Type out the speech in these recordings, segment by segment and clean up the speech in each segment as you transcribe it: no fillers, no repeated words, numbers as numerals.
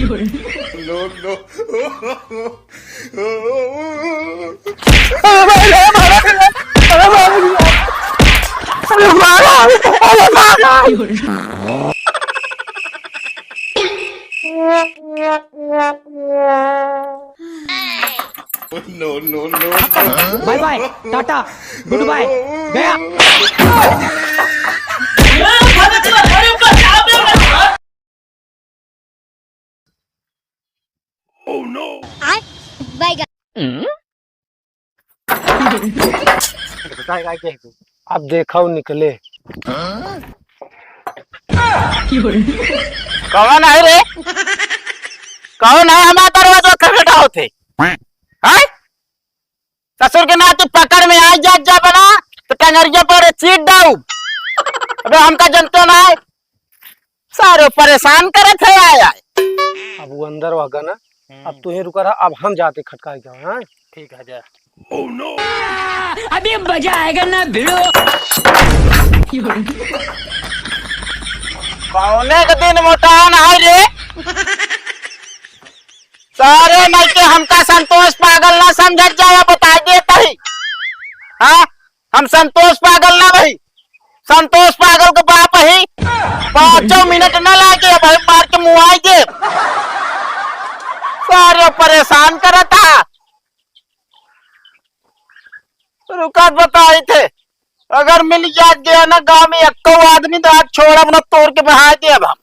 No no. No no no. Bye bye tata goodbye गया। अब देखो निकले। कौन है रे? कौन है हमारा दरवाजा खटखटा होते? हाय ससुर के नाते पकड़ में आ जा बना तो टंगरिया पर चीट दाऊ। अबे हमका जनतो ना है सारे परेशान करत है आया। अब वो अंदर होगा ना, अब तू ही रुका रहा, अब हम जाते खटका के जाओ। हाँ ठीक है जा। अभी मजा आएगा ना भिड़ो। कौने के दिन मोटान है रे? सारे मिलके हमका संतोष पागल ना समझ जाए बता देता ही। हाँ हम संतोष पागल ना भाई, संतोष पागल को बाप ही 5 मिनट न लागे भाई मार के मुआई दे। सारे परेशान करता रुकत बताए थे अगर मिल जात गया ना गांव में एक आदमी तो आज छोड़ा अपना तोड़ के बहा दे। अब हम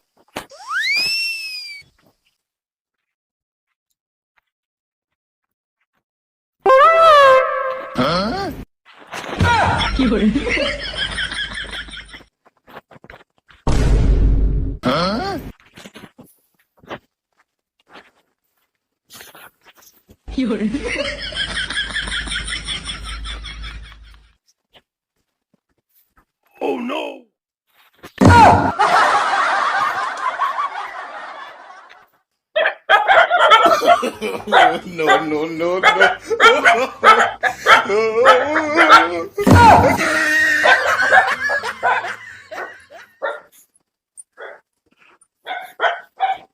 नो नो नो नो।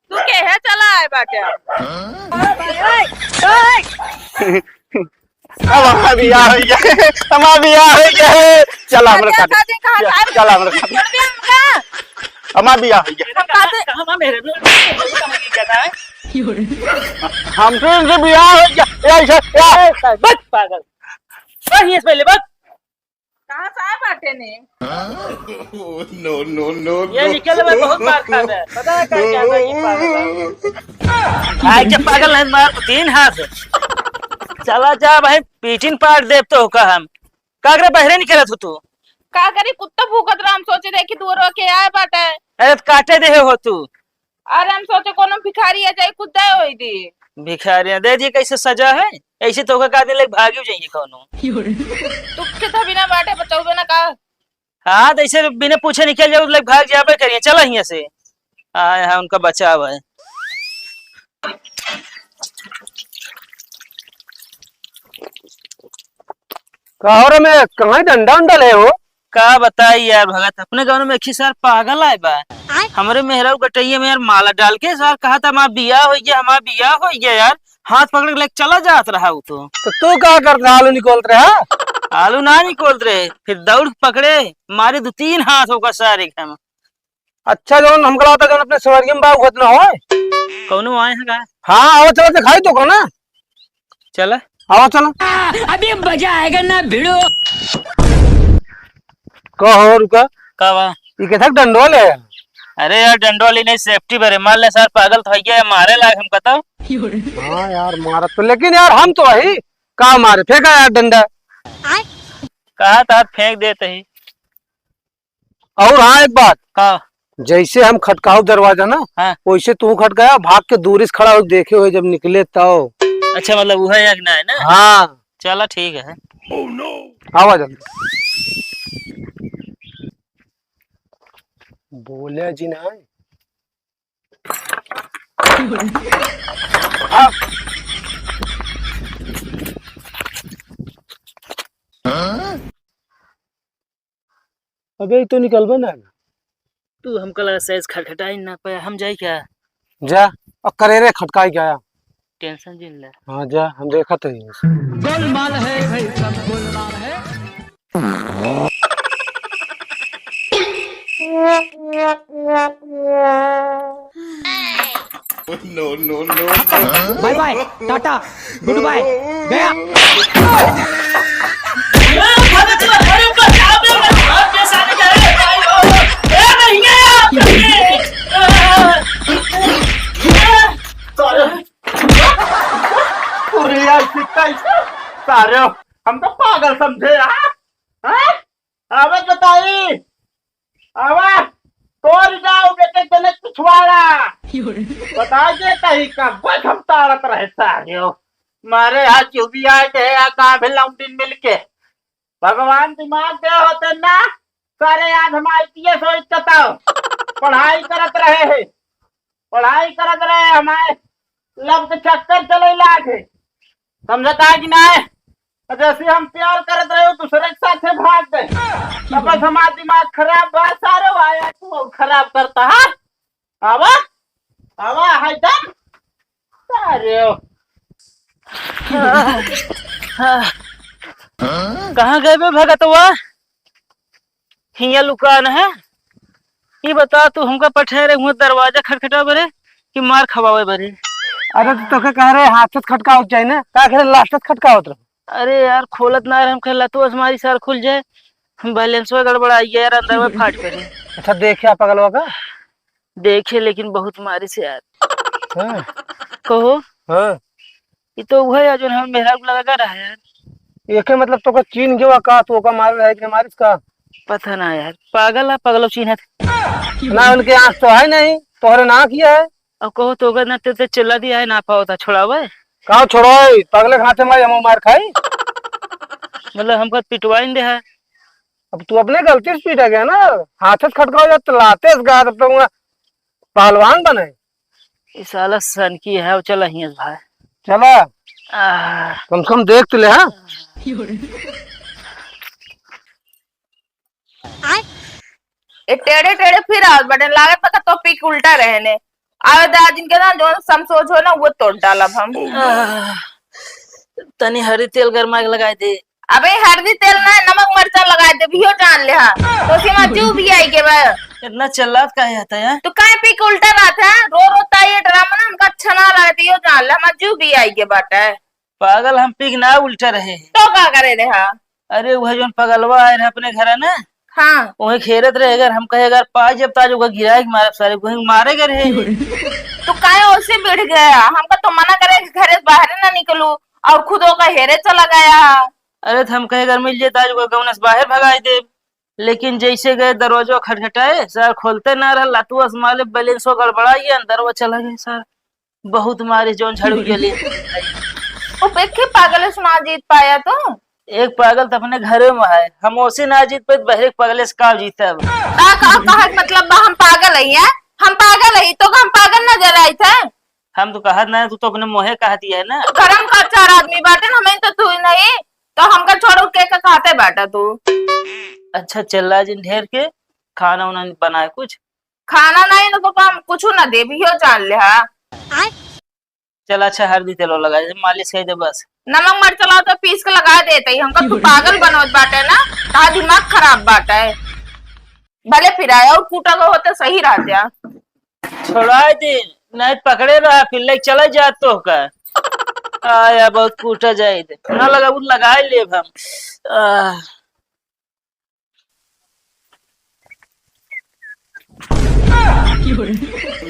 तू केहे चला है बाटे? अब हमारा बियाह हो गया, हमारा बियाह हो गया। चला हमरा साथ, चला हमरा साथ, हमारा बियाह हो गया। हमसे इनसे बियाह हो गया। ऐसा बस पागल सही है पहले बस। कहाँ से आए बाटे ने? No no no. ये निकल में बहुत बार खा गया, पता है क्या क्या ये पागल है। के पागल है मार 3 हाथ। चला जा भाई पीटिन पाट देव तो का हम कागरे बहरे निकलत हो तू। का करी कुत्ता भूखत रहा, हम सोचे थे कि दूर होके आए बाटे। अरे काटे दे हो तू। अरे हम सोचे कोनो भिखारी आ जाए कुत्ता होई दी। भिखारियां दे दी कैसे सजा है ऐसे तो का दिन लग भागी जाएंगे कोनो। तू कितना बिना बाटे बचाऊ बिना का। हाँ तो ऐसे बिना पूछे निकल जाओ लग भाग जाबे करिए। चला यहाँ से आए है उनका बचाव है। कहो में कहाँ डंडा उंडा ले हो? का बताई यार भगत अपने गाँव में एक ही सार पागल आए बा हमारे मेहराऊ गटैया में यार माला डाल के सार कहा था हमारा बियाह हो गया, हमारा बियाह हो गया यार। हाथ पकड़ के लेके चला जात रहा वो तो तू क्या करता? आलू निकोलत रहा? आलू ना निकोल रहे फिर दौड़ पकड़े मारे 2-3 हाथ होगा सारे एकदम। अच्छा जो हमको लगता जो अपने स्वर्गीय बाबू खुद ना हो कौनो आए हैं का? हाँ आओ चलो दिखाई तो को ना। चला आओ चलो। अभी मजा आएगा ना भिड़ो। कहो रुका कावा ये कैसा डंडोल है? अरे यार डंडोली नहीं सेफ्टी भरे मान ले सर पागल तो गया मारे लायक हम बताओ। हाँ यार मारा तो, लेकिन यार हम तो वही कहा मारे फेंका यार डंडा। कहा था फेंक देते ही। और हाँ एक बात, का जैसे हम खटकाऊ दरवाजा ना हाँ। वैसे तू खटकाया भाग के दूरी से खड़ा हो देखे हुए जब निकले तो। अच्छा मतलब वो है ना है ना। हाँ चला ठीक है। आवा जल्दी। बोले जी ना अबे तो निकल बना तू हमको लगा सहज खटखटा ही ना पाया हम जाए क्या। जा और करेरे खटकाई के आया। टेंशन जिन ले। हाँ जा, हम देखा तो ही। गोलमाल है भाई, सब गोलमाल है। No, no, no. Bye bye, tata, goodbye, गया। अरे यार कितना सारे हम तो पागल समझे यार। आवाज बताई, आवाज तोड़ जाओ बेटे तने पिछवाड़ा बता दे कहीं का बस हम तारत रहे सारे मारे हाथ चुभी आए थे या कहाँ भी लौंडिन मिलके भगवान दिमाग दे होते ना सारे आज हम IPS हो इच्छताओ पढ़ाई करत रहे हमारे लब के चक्कर चले लागे समझता है कि ना है। जैसे हम प्यार करत रहे हो दूसरे के साथ भाग गए तब बस हमारा दिमाग खराब बात सारे आया तू खराब करता है। आवा आवा हाय दम सारे कहाँ गए बे भगतवा हिया लुकान है। ये बता तू हमका पठेरे हुआ दरवाजा खटखटा बरे कि मार खवावे बरे। अरे तो कह रहे हाथ से खटकाओ चाहिए ना, का कह रहे लास्ट खटकाओ तो। अरे यार खोलत ना हम खेला तो हमारी सार खुल जाए बैलेंस गड़बड़ा गया यार अंदर में फाट पड़े। अच्छा देखे पगलवा का देखे लेकिन बहुत मारी से यार। हाँ। कहो हाँ। ये तो वह है जो हम मेहरा लगा रहा है यार। एक मतलब तो चीन के का तो का मार रहा है कि मारिस का पता ना यार पागल है पगलो चीन है ना उनके आंख तो है नहीं तोहरे ना किया है। अब कहो तो ना ते चिल्ला दिया है ना पाओ छोड़ावे कहा छोड़ो पगले खाते मारे हम मार खाई मतलब हमको पिटवाइन दे है। अब तू अपने गलती से पीटा गया ना हाथ से खटकाओ या लाते गा तब तो पहलवान बने। इस साला सन की है चला ही भाई चला कम से कम देख तो ले। हाँ टेढ़े टेढ़े फिर आज बटन लागत पता तो पिक उल्टा रहने आवे दाद इनके ना जो समसोच हो ना वो तोड़ डालब हम। तनी हरी तेल गरमा के लगाए दे। अबे हल्दी तेल ना नमक मरचा लगा दे भी हो जान ले। हाँ तो सीमा चू भी आई के बा इतना चल्लात काहे आता है तो काहे पिक उल्टा बात है रो रोता ये ड्रामा ना हमका अच्छा ना लगती हो जान ले हम चू भी आई के बात है। पागल हम पिक ना उल्टा रहे तो क्या करे रे। हाँ अरे वह जो पगलवा आए रहे अपने घर है ना हाँ वही खेरत रहे अगर हम कहे अगर पाँच जब ताज गिरा मारे सारे वही मारे गए रहे। तो काहे उससे बिड़ गया हमका तो मना करे घर से बाहर ना निकलू और खुद का हेरे चला गया। अरे तो हम कहे अगर मिल जाता गौनस बाहर भगाई दे लेकिन जैसे गए दरवाजा खटखटाए सर खोलते ना रहा लातू माले बैलेंस गड़बड़ा गया अंदर वो चला गया सर बहुत मारे जोन झड़ू गली। वो देखे पागल सुना जीत पाया तो एक पागल तो अपने घरे में है हम उसे ना जीत पे बहरे पागल से काम जीता कहा मतलब हम पागल है हम पागल है तो हम पागल नजर आई थे। हम तो कहा ना तू तो अपने मोहे कहा दिया है ना गरम का चार आदमी बाटे हमें तो तू नहीं तो हमका छोड़ो के खाते बैठा तू। अच्छा चल जिन ढेर के खाना उना बनाए कुछ खाना नहीं ना तो काम कुछ ना दे भी हो जान ले। हाँ चल अच्छा हल्दी तेलो लगा दे मालिश कर दे बस नमक मर चलाओ तो पीस के लगा देते ही हमका तू पागल बनोत बाटे ना ता दिमाग खराब बाटे भले फिर आया और कूटा को होते सही रहते छोड़ा दे नहीं पकड़े रहा फिर ले चला जा तो का आया बहुत कूटा जाए दे ना लगा वो लगा ले हम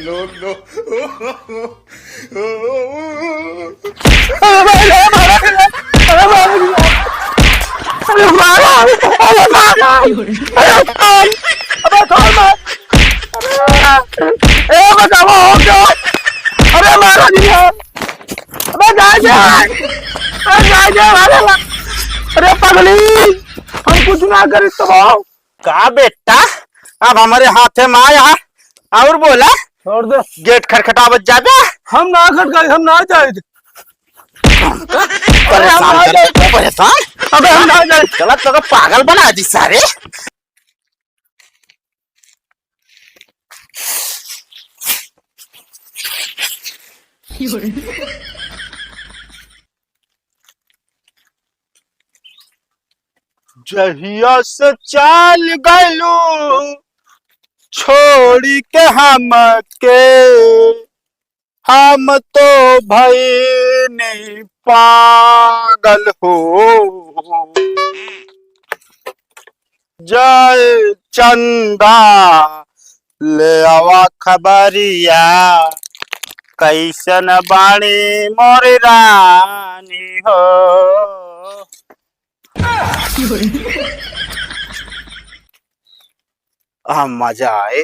No, no. अरे मारा अरे पगली हम कुछ ना करे तो का बेटा अब हमारे हाथ में आया और बोला छोड़ दो गेट खटखटावत जाबे हम ना खटकाए हम ना जाए परेशान अबे हम ना जाए चला तो पागल बना दी सारे जहिया से चाल गलू छोड़ी के हम तो भई पागल हो। जय चंदा ले आवा खबरिया कैसन बाणी मोर रानी हो। मजा आए।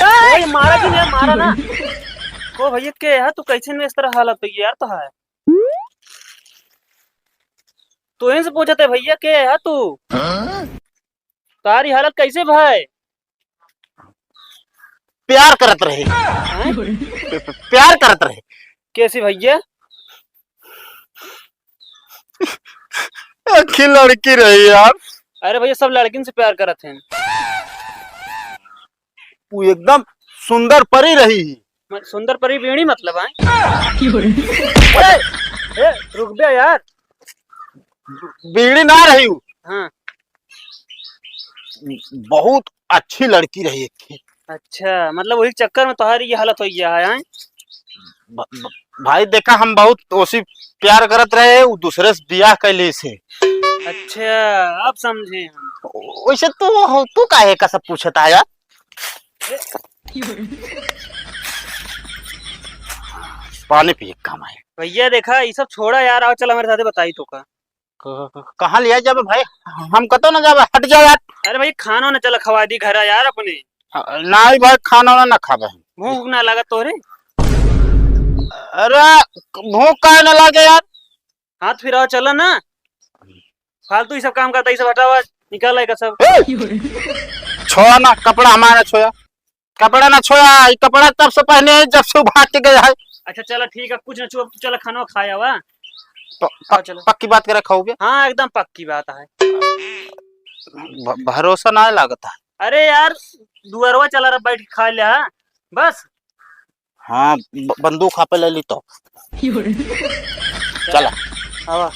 ओए मारा कि नहीं मारा ना। ओ भैया के है तू कैसे में इस तरह हालत पे यार तो है। तू से पूछते भैया के है तू तारी हालत कैसे भाई। प्यार करत रहे प्यार करत रहे। कैसे भैया। अच्छी लड़की रही यार। अरे भैया सब लड़किन से प्यार करत हैं। वो एकदम सुंदर परी रही। सुंदर परी बीड़ी मतलब है। रुक गया यार। बीड़ी ना रही। हाँ बहुत अच्छी लड़की रही एक। अच्छा मतलब वही चक्कर में तुम्हारी ये हालत हो गया है। भाई देखा हम बहुत उसी प्यार करत रहे वो दूसरे से बियाह कैले से। अच्छा अब समझे। वैसे तू काहे का सब पूछता है यार। पानी पिए काम आए। भैया देखा ये सब छोड़ा यार। आओ चल मेरे साथ बताई तो का। कहाँ लिया जाबे भाई। हम कतो ना जाबे हट जाओ यार। अरे भाई खाना ना चला खवा दी घर यार अपने। नहीं भाई खाना ना खाबे। भूख ना लगा तोरे। अरे भूख काहे ना लगे यार। हाथ फिराओ चला ना। फालतू ही सब काम करता है सब हटावा निकाला का सब। छोड़ा ना कपड़ा हमारा छोया। कपड़ा ना छोया। ये कपड़ा तब से पहने जब से भाग के गया है। अच्छा चला ठीक है कुछ ना छुआ चला खाना खाया हुआ। पक्की बात करे खाओगे। हाँ एकदम पक्की बात है। भरोसा ना लागता। अरे यार दुअरवा चला रहा बैठ के खा लिया बस। हाँ बंदूक खा पे ले ली तो चला। हाँ